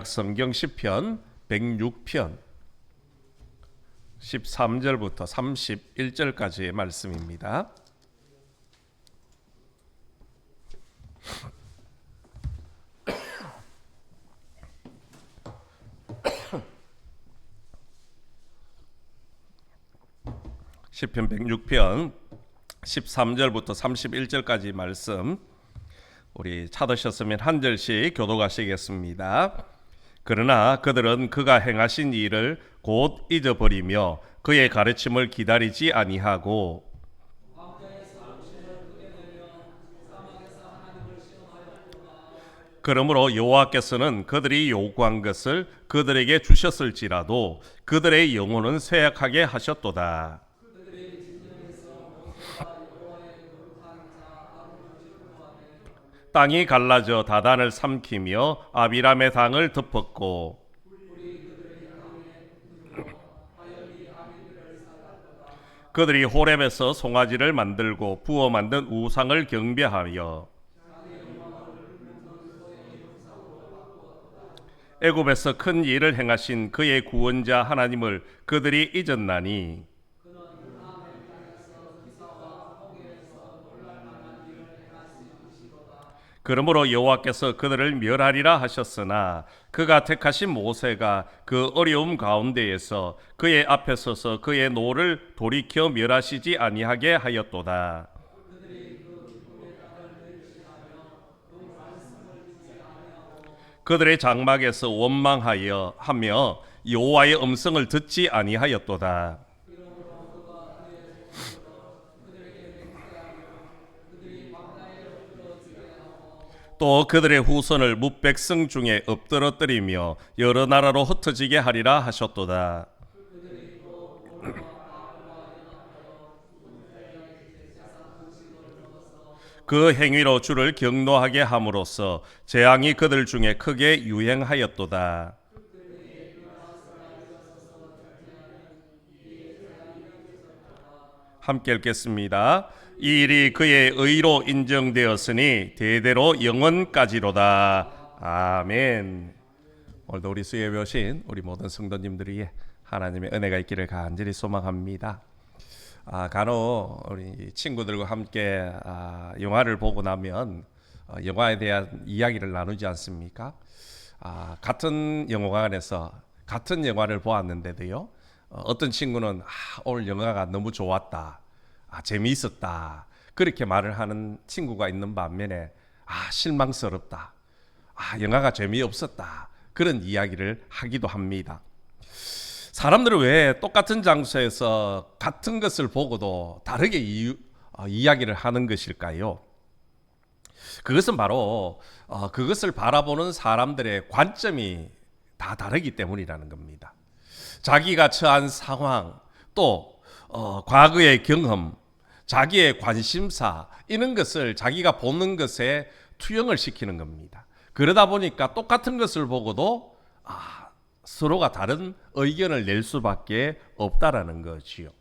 성경 시편 106편 13절부터 31절까지의 말씀입니다. 시편 106편 13절부터 31절까지 말씀 우리 찾으셨으면 한 절씩 교독하시겠습니다. 그러나 그들은 그가 행하신 일을 곧 잊어버리며 그의 가르침을 기다리지 아니하고 그러므로 여호와께서는 그들이 요구한 것을 그들에게 주셨을지라도 그들의 영혼은 쇠약하게 하셨도다. 땅이 갈라져 다단을 삼키며 아비람의 당을 덮었고 그들이 호렙에서 송아지를 만들고 부어 만든 우상을 경배하며 애굽에서 큰 일을 행하신 그의 구원자 하나님을 그들이 잊었나니 그러므로 여호와께서 그들을 멸하리라 하셨으나 그가 택하신 모세가 그 어려움 가운데에서 그의 앞에 서서 그의 노를 돌이켜 멸하시지 아니하게 하였도다. 그들의 장막에서 원망하여 하며 여호와의 음성을 듣지 아니하였도다. 또 그들의 후손을 뭇백성 중에 엎드러뜨리며 여러 나라로 흩어지게 하리라 하셨도다. 그 행위로 주를 경노하게 함으로써 재앙이 그들 중에 크게 유행하였도다. 함께 읽겠습니다. 이 일이 그의 의로 인정되었으니 대대로 영원까지로다. 아멘. 오늘도 우리 수요일에 오신 우리 모든 성도님들이 하나님의 은혜가 있기를 간절히 소망합니다. 간혹 우리 친구들과 함께 영화를 보고 나면 영화에 대한 이야기를 나누지 않습니까? 같은 영화관에서 같은 영화를 보았는데도요. 어떤 친구는 오늘 영화가 너무 좋았다. 재미있었다. 그렇게 말을 하는 친구가 있는 반면에 실망스럽다. 영화가 재미없었다. 그런 이야기를 하기도 합니다. 사람들은 왜 똑같은 장소에서 같은 것을 보고도 다르게 이야기를 하는 것일까요? 그것은 바로 그것을 바라보는 사람들의 관점이 다 다르기 때문이라는 겁니다. 자기가 처한 상황, 또 과거의 경험, 자기의 관심사 이런 것을 자기가 보는 것에 투영을 시키는 겁니다. 그러다 보니까 똑같은 것을 보고도 서로가 다른 의견을 낼 수밖에 없다라는 거지요.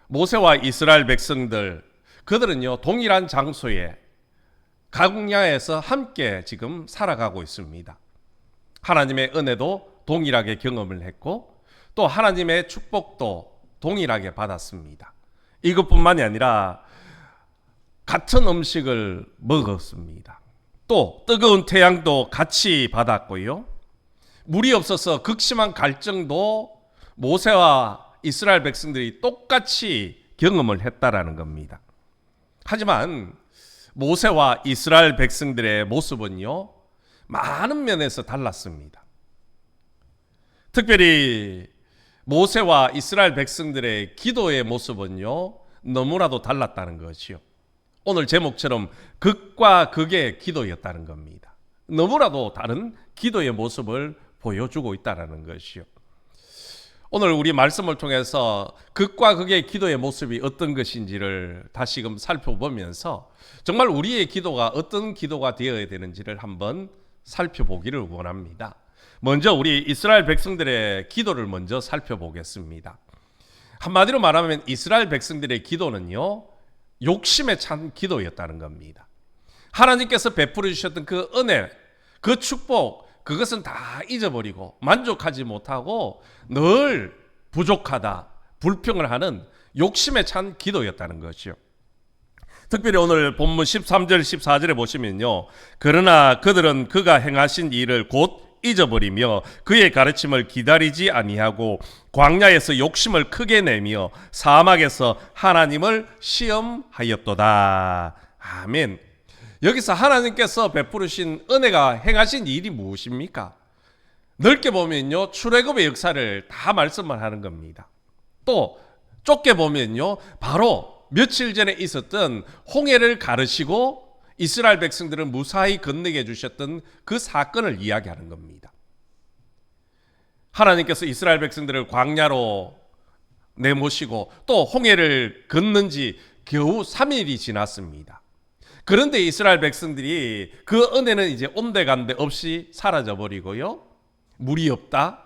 모세와 이스라엘 백성들 그들은요 동일한 장소에 광야에서 함께 지금 살아가고 있습니다. 하나님의 은혜도 동일하게 경험을 했고 또 하나님의 축복도 동일하게 받았습니다. 이것뿐만이 아니라 같은 음식을 먹었습니다. 또 뜨거운 태양도 같이 받았고요. 물이 없어서 극심한 갈증도 모세와 이스라엘 백성들이 똑같이 경험을 했다라는 겁니다. 하지만 모세와 이스라엘 백성들의 모습은요 많은 면에서 달랐습니다. 특별히 모세와 이스라엘 백성들의 기도의 모습은요 너무나도 달랐다는 것이요. 오늘 제목처럼 극과 극의 기도였다는 겁니다. 너무나도 다른 기도의 모습을 보여주고 있다는 것이요. 오늘 우리 말씀을 통해서 극과 극의 기도의 모습이 어떤 것인지를 다시금 살펴보면서 정말 우리의 기도가 어떤 기도가 되어야 되는지를 한번 살펴보기를 원합니다. 먼저 우리 이스라엘 백성들의 기도를 먼저 살펴보겠습니다. 한마디로 말하면 이스라엘 백성들의 기도는요 욕심에 찬 기도였다는 겁니다. 하나님께서 베풀어 주셨던 그 은혜, 그 축복, 그것은 다 잊어버리고 만족하지 못하고 늘 부족하다, 불평을 하는 욕심에 찬 기도였다는 것이요. 특별히 오늘 본문 13절 14절에 보시면요, 그러나 그들은 그가 행하신 일을 곧 잊어버리며 그의 가르침을 기다리지 아니하고 광야에서 욕심을 크게 내며 사막에서 하나님을 시험하였도다. 아멘. 여기서 하나님께서 베푸르신 은혜가 행하신 일이 무엇입니까? 넓게 보면요, 출애굽의 역사를 다 말씀을 하는 겁니다. 또 좁게 보면요, 바로 며칠 전에 있었던 홍해를 가르시고 이스라엘 백성들을 무사히 건너게 해주셨던 그 사건을 이야기하는 겁니다. 하나님께서 이스라엘 백성들을 광야로 내모시고 또 홍해를 건넌 지 겨우 3일이 지났습니다. 그런데 이스라엘 백성들이 그 은혜는 이제 온데간데 없이 사라져버리고요, 물이 없다,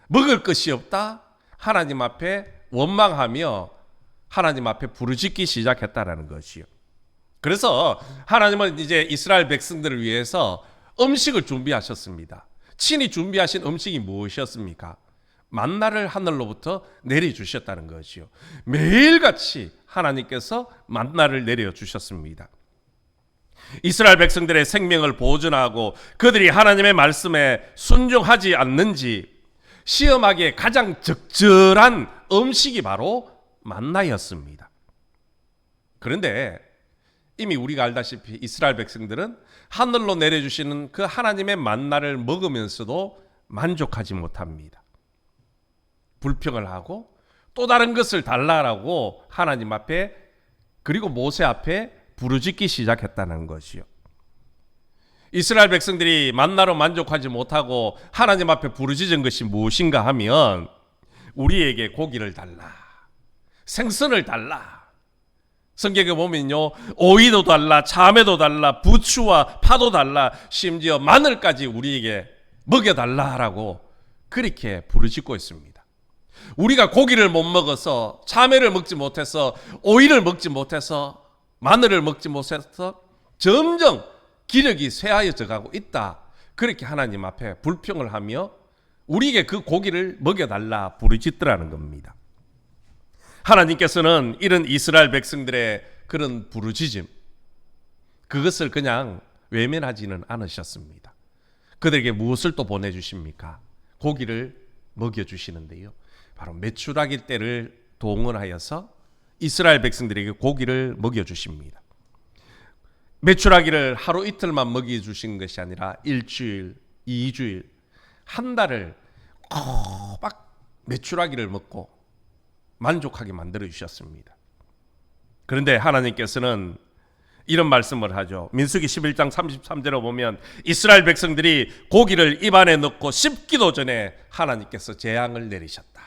먹을 것이 없다, 하나님 앞에 원망하며 하나님 앞에 부르짖기 시작했다라는 것이요. 그래서 하나님은 이제 이스라엘 백성들을 위해서 음식을 준비하셨습니다. 친히 준비하신 음식이 무엇이었습니까? 만나를 하늘로부터 내려주셨다는 것이요. 매일같이 하나님께서 만나를 내려주셨습니다. 이스라엘 백성들의 생명을 보존하고 그들이 하나님의 말씀에 순종하지 않는지 시험하기에 가장 적절한 음식이 바로 만나였습니다. 그런데 이미 우리가 알다시피 이스라엘 백성들은 하늘로 내려주시는 그 하나님의 만나를 먹으면서도 만족하지 못합니다. 불평을 하고 또 다른 것을 달라라고 하나님 앞에 그리고 모세 앞에 부르짖기 시작했다는 것이요. 이스라엘 백성들이 만나로 만족하지 못하고 하나님 앞에 부르짖은 것이 무엇인가 하면 우리에게 고기를 달라, 생선을 달라. 성경에 보면요, 오이도 달라, 참외도 달라, 부추와 파도 달라, 심지어 마늘까지 우리에게 먹여달라라고 그렇게 부르짖고 있습니다. 우리가 고기를 못 먹어서, 참외를 먹지 못해서, 오이를 먹지 못해서, 마늘을 먹지 못해서 점점 기력이 쇠하여져 가고 있다. 그렇게 하나님 앞에 불평을 하며 우리에게 그 고기를 먹여달라 부르짖더라는 겁니다. 하나님께서는 이런 이스라엘 백성들의 그런 부르짖음, 그것을 그냥 외면하지는 않으셨습니다. 그들에게 무엇을 또 보내주십니까? 고기를 먹여주시는데요, 바로 메추라기 떼를 동원하여서 이스라엘 백성들에게 고기를 먹여주십니다. 메추라기를 하루 이틀만 먹여주신 것이 아니라 일주일, 2주일, 한 달을 꼬박 메추라기를 먹고 만족하게 만들어 주셨습니다. 그런데 하나님께서는 이런 말씀을 하죠. 민수기 11장 33절에 보면 이스라엘 백성들이 고기를 입안에 넣고 씹기도 전에 하나님께서 재앙을 내리셨다.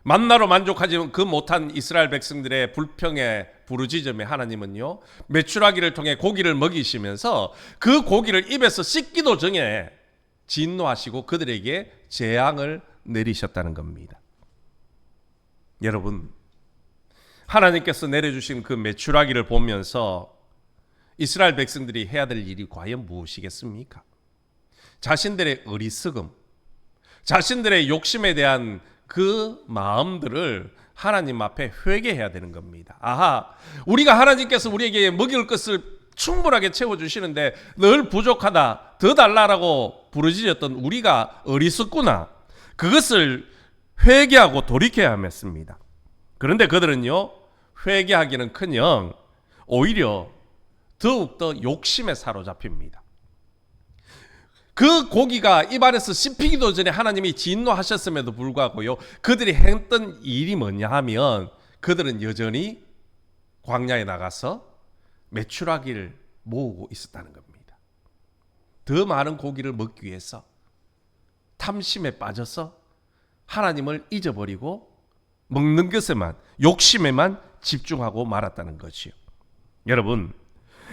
만나로 만족하지 그 못한 이스라엘 백성들의 불평에 부르짖음에 하나님은요, 메추라기를 통해 고기를 먹이시면서 그 고기를 입에서 씹기도 전에 진노하시고 그들에게 재앙을 내리셨다는 겁니다. 여러분, 하나님께서 내려주신 그 메추라기를 보면서 이스라엘 백성들이 해야 될 일이 과연 무엇이겠습니까? 자신들의 어리석음, 자신들의 욕심에 대한 그 마음들을 하나님 앞에 회개해야 되는 겁니다. 아하, 우리가 하나님께서 우리에게 먹일 것을 충분하게 채워주시는데 늘 부족하다, 더 달라라고 부르짖었던 우리가 어리석구나. 그것을 회개하고 돌이켜야 했습니다. 그런데 그들은요, 회개하기는커녕 오히려 더욱더 욕심에 사로잡힙니다. 그 고기가 입안에서 씹히기도 전에 하나님이 진노하셨음에도 불구하고요, 그들이 했던 일이 뭐냐 하면 그들은 여전히 광야에 나가서 메추라기를 모으고 있었다는 겁니다. 더 많은 고기를 먹기 위해서 탐심에 빠져서 하나님을 잊어버리고 먹는 것에만, 욕심에만 집중하고 말았다는 것이요. 여러분,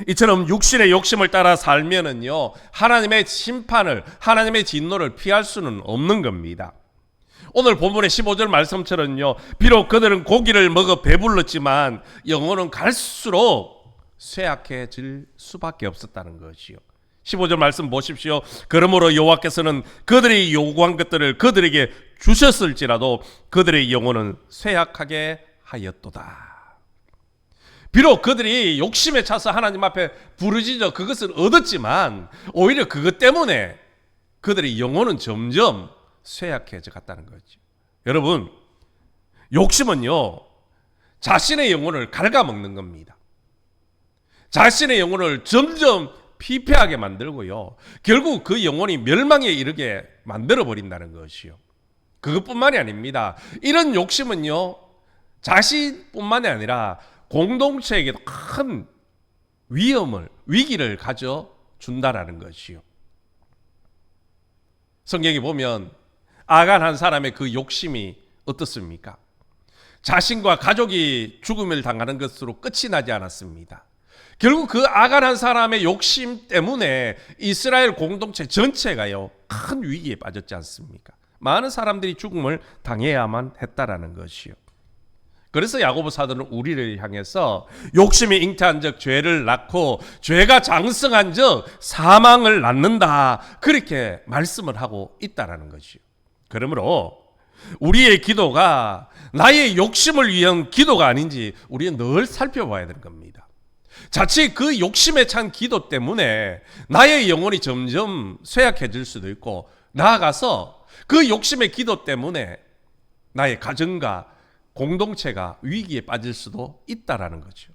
이처럼 육신의 욕심을 따라 살면은요, 하나님의 심판을, 하나님의 진노를 피할 수는 없는 겁니다. 오늘 본문의 15절 말씀처럼요, 비록 그들은 고기를 먹어 배불렀지만 영혼은 갈수록 쇠약해질 수밖에 없었다는 것이요. 15절 말씀 보십시오. 그러므로 여호와께서는 그들이 요구한 것들을 그들에게 주셨을지라도 그들의 영혼은 쇠약하게 하였도다. 비록 그들이 욕심에 차서 하나님 앞에 부르짖어 그것을 얻었지만 오히려 그것 때문에 그들의 영혼은 점점 쇠약해져 갔다는 거죠. 여러분, 욕심은요, 자신의 영혼을 갉아먹는 겁니다. 자신의 영혼을 점점 피폐하게 만들고요, 결국 그 영혼이 멸망에 이르게 만들어버린다는 것이요. 그것뿐만이 아닙니다. 이런 욕심은요, 자신뿐만이 아니라 공동체에게도 큰 위기를 가져준다라는 것이요. 성경에 보면 아간 한 사람의 그 욕심이 어떻습니까? 자신과 가족이 죽음을 당하는 것으로 끝이 나지 않았습니다. 결국 그 아간 한 사람의 욕심 때문에 이스라엘 공동체 전체가요, 큰 위기에 빠졌지 않습니까? 많은 사람들이 죽음을 당해야만 했다라는 것이요. 그래서 야고보 사도는 우리를 향해서 욕심이 잉태한 적 죄를 낳고 죄가 장성한 적 사망을 낳는다, 그렇게 말씀을 하고 있다라는 것이요. 그러므로 우리의 기도가 나의 욕심을 위한 기도가 아닌지 우리는 늘 살펴봐야 되는 겁니다. 자칫 그 욕심에 찬 기도 때문에 나의 영혼이 점점 쇠약해질 수도 있고, 나아가서 그 욕심의 기도 때문에 나의 가정과 공동체가 위기에 빠질 수도 있다라는 거죠.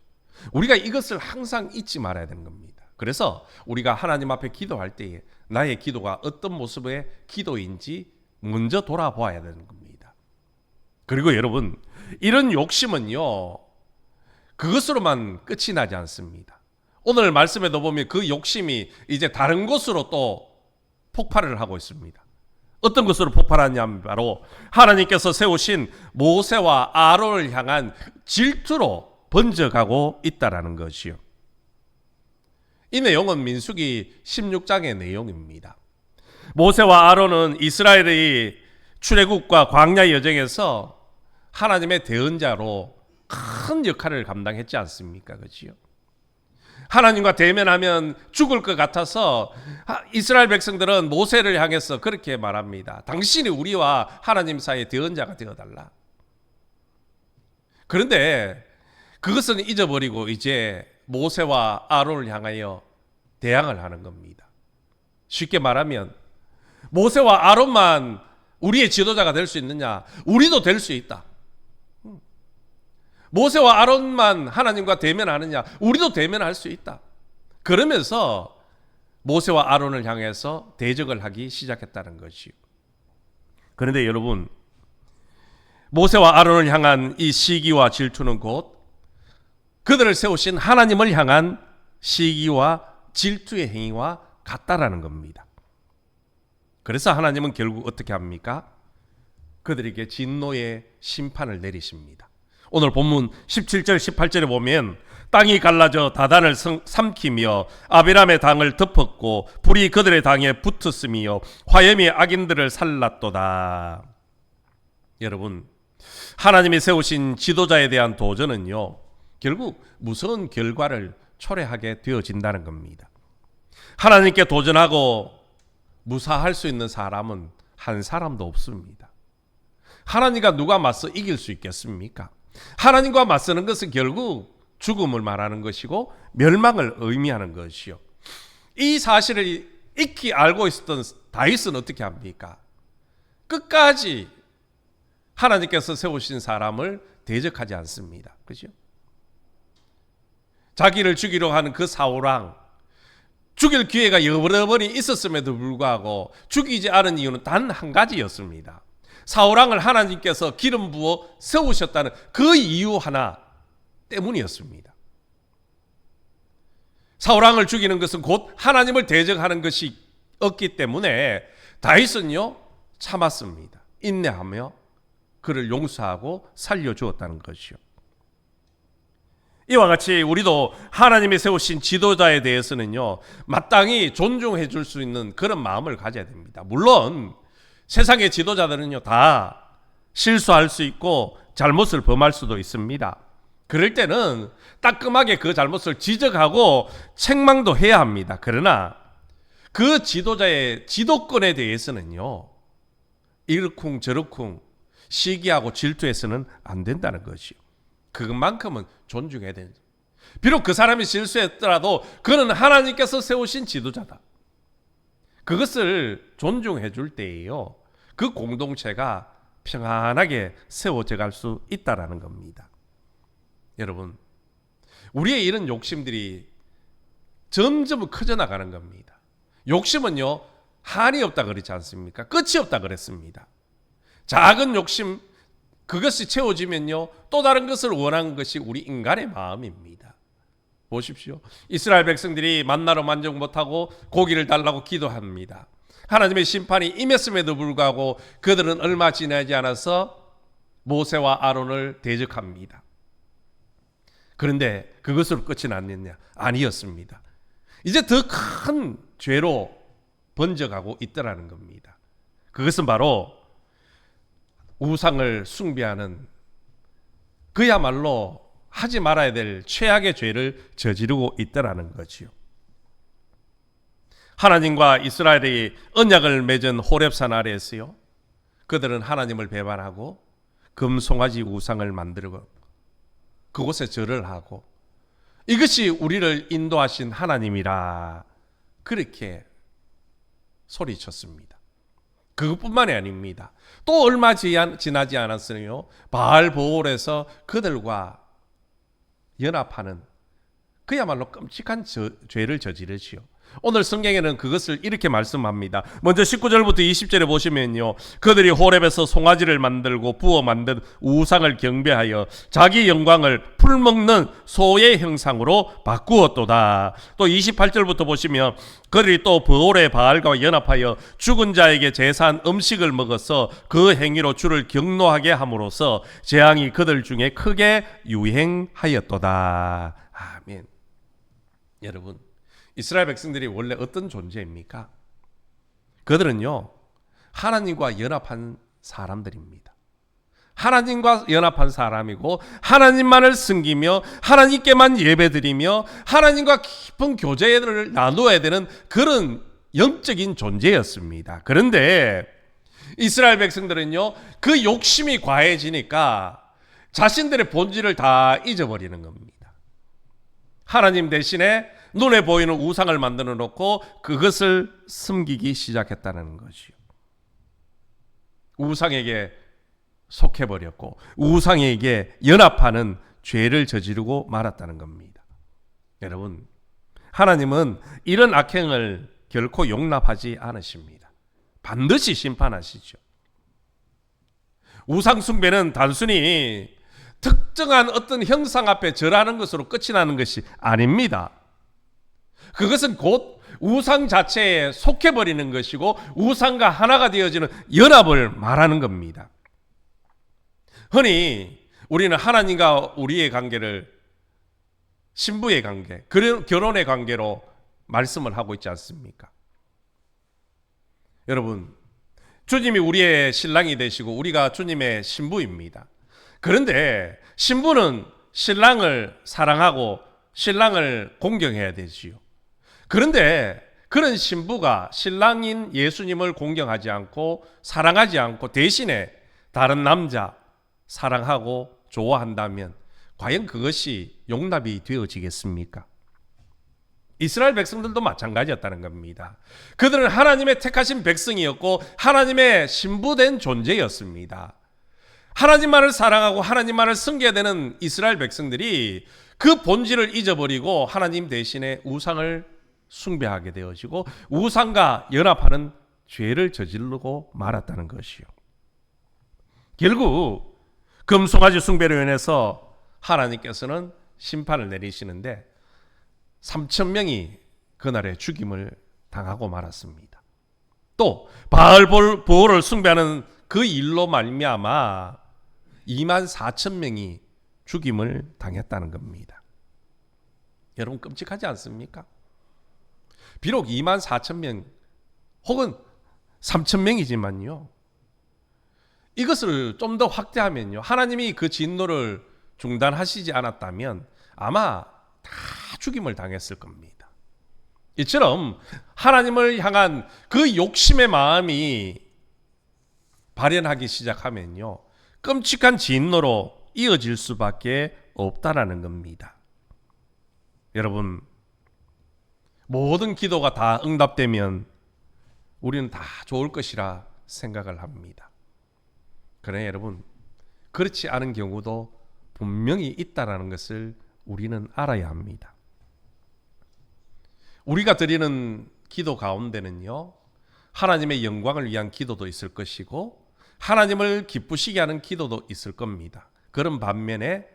우리가 이것을 항상 잊지 말아야 되는 겁니다. 그래서 우리가 하나님 앞에 기도할 때에 나의 기도가 어떤 모습의 기도인지 먼저 돌아보아야 되는 겁니다. 그리고 여러분, 이런 욕심은요, 그것으로만 끝이 나지 않습니다. 오늘 말씀에도 보면 그 욕심이 이제 다른 곳으로 또 폭발을 하고 있습니다. 어떤 것으로 폭발하냐면 바로 하나님께서 세우신 모세와 아론을 향한 질투로 번져가고 있다라는 것이요. 이 내용은 민수기 16장의 내용입니다. 모세와 아론은 이스라엘의 출애굽과 광야 여정에서 하나님의 대언자로 큰 역할을 감당했지 않습니까? 그렇지요? 하나님과 대면하면 죽을 것 같아서 이스라엘 백성들은 모세를 향해서 그렇게 말합니다. 당신이 우리와 하나님 사이의 대언자가 되어달라. 그런데 그것은 잊어버리고 이제 모세와 아론을 향하여 대항을 하는 겁니다. 쉽게 말하면 모세와 아론만 우리의 지도자가 될 수 있느냐? 우리도 될 수 있다. 모세와 아론만 하나님과 대면하느냐? 우리도 대면할 수 있다. 그러면서 모세와 아론을 향해서 대적을 하기 시작했다는 것이요. 그런데 여러분, 모세와 아론을 향한 이 시기와 질투는 곧 그들을 세우신 하나님을 향한 시기와 질투의 행위와 같다라는 겁니다. 그래서 하나님은 결국 어떻게 합니까? 그들에게 진노의 심판을 내리십니다. 오늘 본문 17절 18절에 보면 땅이 갈라져 다단을 삼키며 아비람의 당을 덮었고 불이 그들의 당에 붙었으며 화염이 악인들을 살랐도다. 여러분, 하나님이 세우신 지도자에 대한 도전은요, 결국 무서운 결과를 초래하게 되어진다는 겁니다. 하나님께 도전하고 무사할 수 있는 사람은 한 사람도 없습니다. 하나님과 누가 맞서 이길 수 있겠습니까? 하나님과 맞서는 것은 결국 죽음을 말하는 것이고 멸망을 의미하는 것이요. 이 사실을 익히 알고 있었던 다윗은 어떻게 합니까? 끝까지 하나님께서 세우신 사람을 대적하지 않습니다. 그렇죠? 자기를 죽이려 하는 그 사울왕, 죽일 기회가 여러 번이 있었음에도 불구하고 죽이지 않은 이유는 단 한 가지였습니다. 사울왕을 하나님께서 기름 부어 세우셨다는 그 이유 하나 때문이었습니다. 사울왕을 죽이는 것은 곧 하나님을 대적하는 것이었기 때문에 다윗은요, 참았습니다. 인내하며 그를 용서하고 살려주었다는 것이요. 이와 같이 우리도 하나님이 세우신 지도자에 대해서는요, 마땅히 존중해 줄 수 있는 그런 마음을 가져야 됩니다. 물론 세상의 지도자들은요, 다 실수할 수 있고 잘못을 범할 수도 있습니다. 그럴 때는 따끔하게 그 잘못을 지적하고 책망도 해야 합니다. 그러나 그 지도자의 지도권에 대해서는요, 이러쿵저러쿵 시기하고 질투해서는 안 된다는 것이요. 그것만큼은 존중해야 되는. 비록 그 사람이 실수했더라도 그는 하나님께서 세우신 지도자다. 그것을 존중해 줄 때에요, 그 공동체가 평안하게 세워져 갈 수 있다라는 겁니다. 여러분, 우리의 이런 욕심들이 점점 커져 나가는 겁니다. 욕심은요, 한이 없다 그러지 않습니까? 끝이 없다 그랬습니다. 작은 욕심, 그것이 채워지면요, 또 다른 것을 원하는 것이 우리 인간의 마음입니다. 보십시오. 이스라엘 백성들이 만나로 만족 못하고 고기를 달라고 기도합니다. 하나님의 심판이 임했음에도 불구하고 그들은 얼마 지나지 않아서 모세와 아론을 대적합니다. 그런데 그것으로 끝이 났느냐? 아니었습니다. 이제 더 큰 죄로 번져가고 있더라는 겁니다. 그것은 바로 우상을 숭배하는, 그야말로 하지 말아야 될 최악의 죄를 저지르고 있더라는 거지요. 하나님과 이스라엘이 언약을 맺은 호렙산 아래에서요, 그들은 하나님을 배반하고 금송아지 우상을 만들고 그곳에 절을 하고, 이것이 우리를 인도하신 하나님이라 그렇게 소리쳤습니다. 그것뿐만이 아닙니다. 또 얼마 지나지 않았으요, 바알보올에서 그들과 연합하는 그야말로 끔찍한 죄를 저지르지요. 오늘 성경에는 그것을 이렇게 말씀합니다. 먼저 19절부터 20절에 보시면요, 그들이 호렙에서 송아지를 만들고 부어 만든 우상을 경배하여 자기 영광을 풀먹는 소의 형상으로 바꾸었도다. 또 28절부터 보시면 그들이 또 브올의 바알과 연합하여 죽은 자에게 제사한 음식을 먹어서 그 행위로 주를 경노하게 함으로써 재앙이 그들 중에 크게 유행하였도다. 아멘. 여러분, 이스라엘 백성들이 원래 어떤 존재입니까? 그들은요, 하나님과 연합한 사람들입니다. 하나님과 연합한 사람이고, 하나님만을 섬기며 하나님께만 예배드리며 하나님과 깊은 교제를 나누어야 되는 그런 영적인 존재였습니다. 그런데 이스라엘 백성들은요, 그 욕심이 과해지니까 자신들의 본질을 다 잊어버리는 겁니다. 하나님 대신에 눈에 보이는 우상을 만들어 놓고 그것을 섬기기 시작했다는 것이요. 우상에게 속해버렸고 우상에게 연합하는 죄를 저지르고 말았다는 겁니다. 여러분, 하나님은 이런 악행을 결코 용납하지 않으십니다. 반드시 심판하시죠. 우상 숭배는 단순히 특정한 어떤 형상 앞에 절하는 것으로 끝이 나는 것이 아닙니다. 그것은 곧 우상 자체에 속해버리는 것이고 우상과 하나가 되어지는 연합을 말하는 겁니다. 흔히 우리는 하나님과 우리의 관계를 신부의 관계, 결혼의 관계로 말씀을 하고 있지 않습니까? 여러분, 주님이 우리의 신랑이 되시고 우리가 주님의 신부입니다. 그런데 신부는 신랑을 사랑하고 신랑을 공경해야 되지요. 그런데 그런 신부가 신랑인 예수님을 공경하지 않고 사랑하지 않고 대신에 다른 남자 사랑하고 좋아한다면 과연 그것이 용납이 되어지겠습니까? 이스라엘 백성들도 마찬가지였다는 겁니다. 그들은 하나님의 택하신 백성이었고 하나님의 신부된 존재였습니다. 하나님만을 사랑하고 하나님만을 섬겨야 되는 이스라엘 백성들이 그 본질을 잊어버리고 하나님 대신에 우상을 숭배하게 되어지고 우상과 연합하는 죄를 저지르고 말았다는 것이요. 결국 금송아지 숭배로 인해서 하나님께서는 심판을 내리시는데 3,000명이 그날에 죽임을 당하고 말았습니다. 또 바알보올을 숭배하는 그 일로 말미암아 24,000명이 죽임을 당했다는 겁니다. 여러분, 끔찍하지 않습니까? 비록 24,000명 혹은 3,000명이지만요, 이것을 좀 더 확대하면요, 하나님이 그 진노를 중단하시지 않았다면 아마 다 죽임을 당했을 겁니다. 이처럼 하나님을 향한 그 욕심의 마음이 발현하기 시작하면요, 끔찍한 진노로 이어질 수밖에 없다라는 겁니다. 여러분, 모든 기도가 다 응답되면 우리는 다 좋을 것이라 생각을 합니다. 그러나 여러분, 그렇지 않은 경우도 분명히 있다라는 것을 우리는 알아야 합니다. 우리가 드리는 기도 가운데는요, 하나님의 영광을 위한 기도도 있을 것이고 하나님을 기쁘시게 하는 기도도 있을 겁니다. 그런 반면에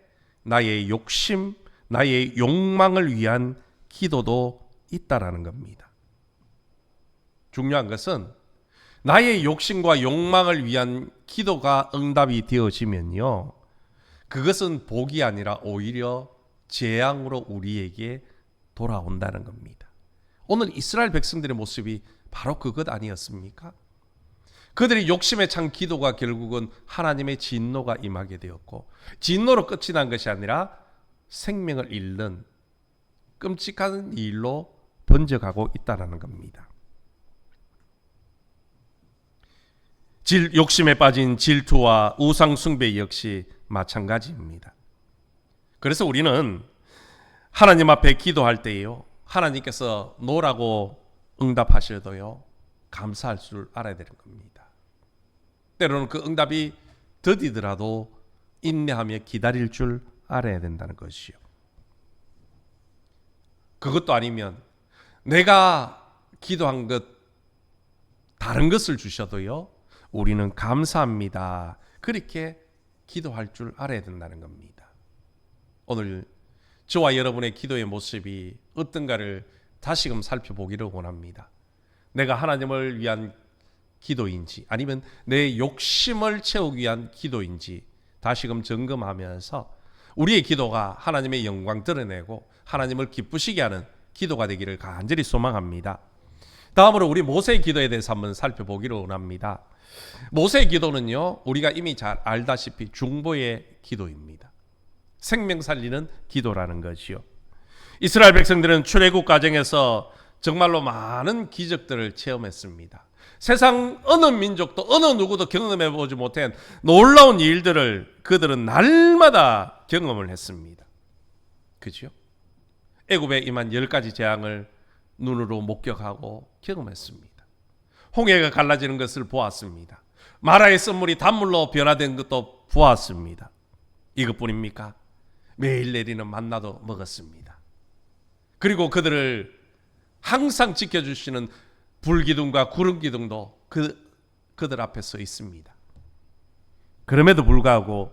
나의 욕심, 나의 욕망을 위한 기도도 있다라는 겁니다. 중요한 것은 나의 욕심과 욕망을 위한 기도가 응답이 되어지면요, 그것은 복이 아니라 오히려 재앙으로 우리에게 돌아온다는 겁니다. 오늘 이스라엘 백성들의 모습이 바로 그것 아니었습니까? 그들이 욕심에 찬 기도가 결국은 하나님의 진노가 임하게 되었고, 진노로 끝이 난 것이 아니라 생명을 잃는 끔찍한 일로 번져가고 있다는 겁니다. 욕심에 빠진 질투와 우상 숭배 역시 마찬가지입니다. 그래서 우리는 하나님 앞에 기도할 때요, 하나님께서 노라고 응답하셔도요, 감사할 줄 알아야 되는 겁니다. 때로는 그 응답이 더디더라도 인내하며 기다릴 줄 알아야 된다는 것이요. 그것도 아니면 내가 기도한 것 다른 것을 주셔도요, 우리는 감사합니다, 그렇게 기도할 줄 알아야 된다는 겁니다. 오늘 저와 여러분의 기도의 모습이 어떤가를 다시금 살펴보기를 원합니다. 내가 하나님을 위한 기도인지 아니면 내 욕심을 채우기 위한 기도인지 다시금 점검하면서 우리의 기도가 하나님의 영광 드러내고 하나님을 기쁘시게 하는 기도가 되기를 간절히 소망합니다. 다음으로 우리 모세의 기도에 대해서 한번 살펴보기를 원합니다. 모세의 기도는요, 우리가 이미 잘 알다시피 중보의 기도입니다. 생명 살리는 기도라는 것이요. 이스라엘 백성들은 출애굽 과정에서 정말로 많은 기적들을 체험했습니다. 세상 어느 민족도 어느 누구도 경험해보지 못한 놀라운 일들을 그들은 날마다 경험을 했습니다. 그죠? 애굽에 임한 10가지 재앙을 눈으로 목격하고 경험했습니다. 홍해가 갈라지는 것을 보았습니다. 마라의 썰물이 단물로 변화된 것도 보았습니다. 이것뿐입니까? 매일 내리는 만나도 먹었습니다. 그리고 그들을 항상 지켜주시는 불기둥과 구름기둥도 그들 앞에 서 있습니다. 그럼에도 불구하고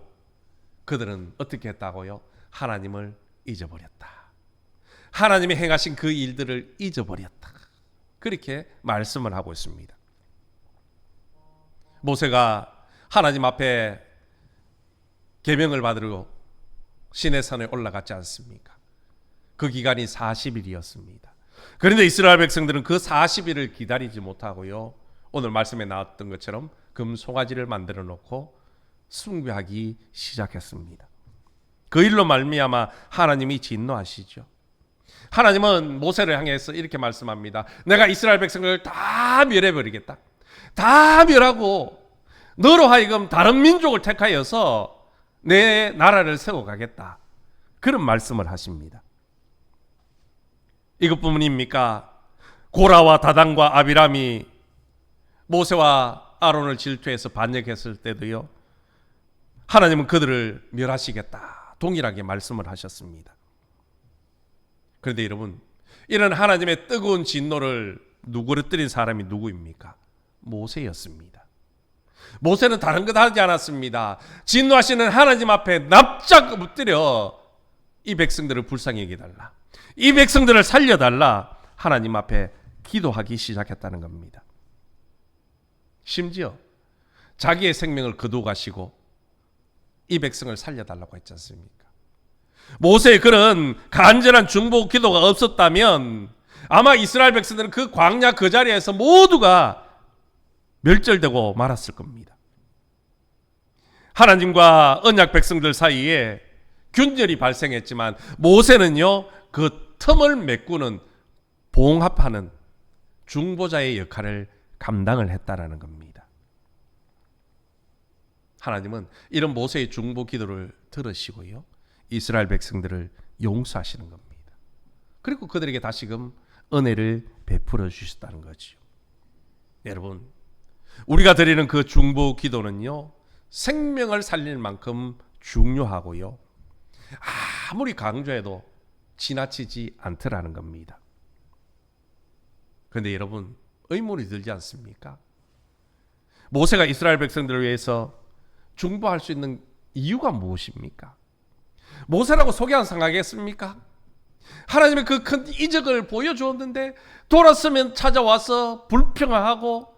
그들은 어떻게 했다고요? 하나님을 잊어버렸다. 하나님이 행하신 그 일들을 잊어버렸다. 그렇게 말씀을 하고 있습니다. 모세가 하나님 앞에 계명을 받으러 시내산에 올라갔지 않습니까? 그 기간이 40일이었습니다. 그런데 이스라엘 백성들은 그 40일을 기다리지 못하고요, 오늘 말씀에 나왔던 것처럼 금송아지를 만들어 놓고 숭배하기 시작했습니다. 그 일로 말미암아 하나님이 진노하시죠. 하나님은 모세를 향해서 이렇게 말씀합니다. 내가 이스라엘 백성을 다 멸해버리겠다. 다 멸하고 너로 하여금 다른 민족을 택하여서 내 나라를 세워가겠다. 그런 말씀을 하십니다. 이것뿐입니까? 고라와 다단과 아비람이 모세와 아론을 질투해서 반역했을 때도요, 하나님은 그들을 멸하시겠다 동일하게 말씀을 하셨습니다. 그런데 여러분, 이런 하나님의 뜨거운 진노를 누그러뜨린 사람이 누구입니까? 모세였습니다. 모세는 다른 것 하지 않았습니다. 진노하시는 하나님 앞에 납작 엎드려 이 백성들을 불쌍히 여겨달라, 이 백성들을 살려달라, 하나님 앞에 기도하기 시작했다는 겁니다. 심지어 자기의 생명을 거두가시고 이 백성을 살려달라고 했지 않습니까? 모세의 그런 간절한 중보 기도가 없었다면 아마 이스라엘 백성들은 그 광야 그 자리에서 모두가 멸절되고 말았을 겁니다. 하나님과 언약 백성들 사이에 균열이 발생했지만 모세는요, 그 틈을 메꾸는 봉합하는 중보자의 역할을 감당을 했다라는 겁니다. 하나님은 이런 모세의 중보 기도를 들으시고요, 이스라엘 백성들을 용서하시는 겁니다. 그리고 그들에게 다시금 은혜를 베풀어 주셨다는 거죠. 여러분, 우리가 드리는 그 중보 기도는요, 생명을 살릴 만큼 중요하고요, 아무리 강조해도 지나치지 않더라는 겁니다. 그런데 여러분, 의문이 들지 않습니까? 모세가 이스라엘 백성들을 위해서 중보할 수 있는 이유가 무엇입니까? 모세라고 소개 안 당하겠습니까? 하나님의 그 큰 이적을 보여주었는데 돌았으면 찾아와서 불평하고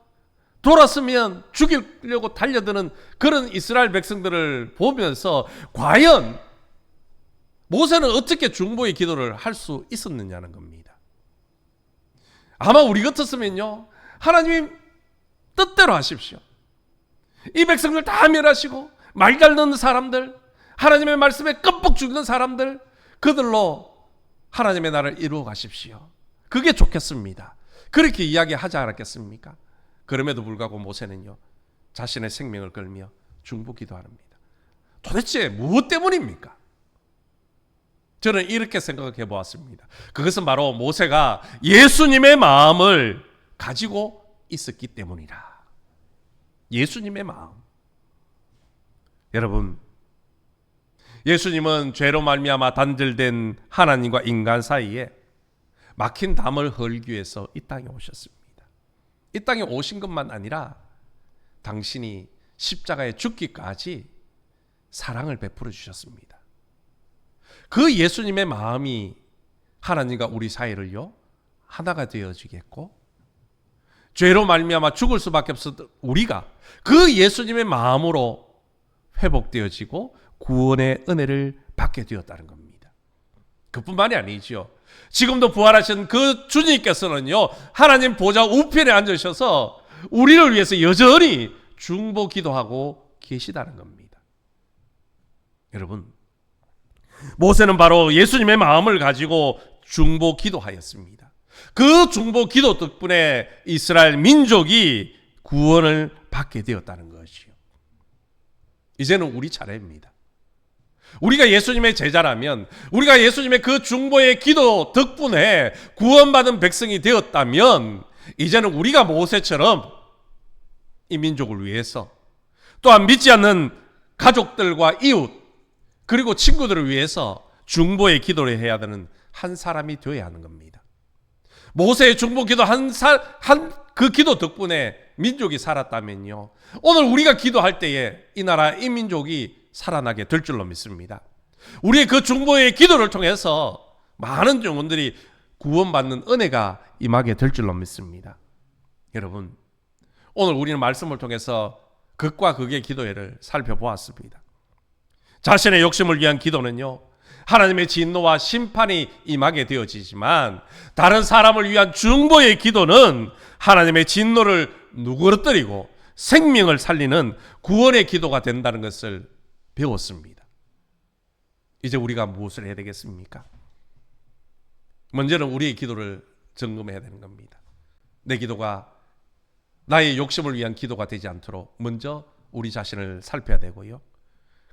돌았으면 죽이려고 달려드는 그런 이스라엘 백성들을 보면서 과연 모세는 어떻게 중보의 기도를 할 수 있었느냐는 겁니다. 아마 우리 같았으면요, 하나님 뜻대로 하십시오. 이 백성들 다 멸하시고 말 잘 듣는 사람들, 하나님의 말씀에 끔뻑 죽는 사람들, 그들로 하나님의 나라를 이루어 가십시오. 그게 좋겠습니다. 그렇게 이야기하지 않았겠습니까? 그럼에도 불구하고 모세는요, 자신의 생명을 걸며 중보 기도합니다. 도대체 무엇 때문입니까? 저는 이렇게 생각해 보았습니다. 그것은 바로 모세가 예수님의 마음을 가지고 있었기 때문이라. 예수님의 마음. 여러분, 예수님은 죄로 말미암아 단절된 하나님과 인간 사이에 막힌 담을 헐기 위해서 이 땅에 오셨습니다. 이 땅에 오신 것만 아니라 당신이 십자가에 죽기까지 사랑을 베풀어 주셨습니다. 그 예수님의 마음이 하나님과 우리 사이를요, 하나가 되어지겠고, 죄로 말미암아 죽을 수밖에 없었던 우리가 그 예수님의 마음으로 회복되어지고 구원의 은혜를 받게 되었다는 겁니다. 그뿐만이 아니죠. 지금도 부활하신 그 주님께서는요, 하나님 보좌 우편에 앉으셔서 우리를 위해서 여전히 중보 기도하고 계시다는 겁니다. 여러분, 모세는 바로 예수님의 마음을 가지고 중보 기도하였습니다. 그 중보 기도 덕분에 이스라엘 민족이 구원을 받게 되었다는 것이요. 이제는 우리 차례입니다. 우리가 예수님의 제자라면, 우리가 예수님의 그 중보의 기도 덕분에 구원받은 백성이 되었다면, 이제는 우리가 모세처럼 이 민족을 위해서, 또한 믿지 않는 가족들과 이웃, 그리고 친구들을 위해서 중보의 기도를 해야 되는 한 사람이 되어야 하는 겁니다. 모세의 중보 기도 그 기도 덕분에 민족이 살았다면요, 오늘 우리가 기도할 때에 이 나라, 이 민족이 살아나게 될 줄로 믿습니다. 우리의 그 중보의 기도를 통해서 많은 영혼들이 구원받는 은혜가 임하게 될 줄로 믿습니다. 여러분, 오늘 우리는 말씀을 통해서 극과 극의 기도회를 살펴보았습니다. 자신의 욕심을 위한 기도는요, 하나님의 진노와 심판이 임하게 되어지지만, 다른 사람을 위한 중보의 기도는 하나님의 진노를 누그러뜨리고 생명을 살리는 구원의 기도가 된다는 것을 배웠습니다. 이제 우리가 무엇을 해야 되겠습니까? 먼저는 우리의 기도를 점검해야 되는 겁니다. 내 기도가 나의 욕심을 위한 기도가 되지 않도록 먼저 우리 자신을 살펴야 되고요,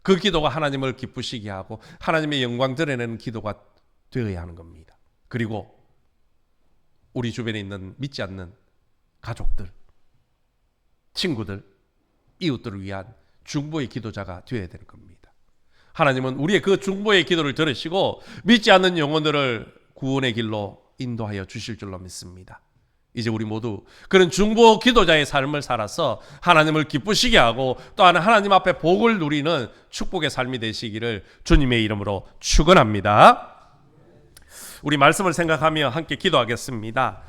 그 기도가 하나님을 기쁘시게 하고 하나님의 영광 드러내는 기도가 되어야 하는 겁니다. 그리고 우리 주변에 있는 믿지 않는 가족들, 친구들, 이웃들을 위한 중보의 기도자가 되어야 되는 겁니다. 하나님은 우리의 그 중보의 기도를 들으시고 믿지 않는 영혼들을 구원의 길로 인도하여 주실 줄로 믿습니다. 이제 우리 모두 그런 중보 기도자의 삶을 살아서 하나님을 기쁘시게 하고 또한 하나님 앞에 복을 누리는 축복의 삶이 되시기를 주님의 이름으로 축원합니다. 우리 말씀을 생각하며 함께 기도하겠습니다.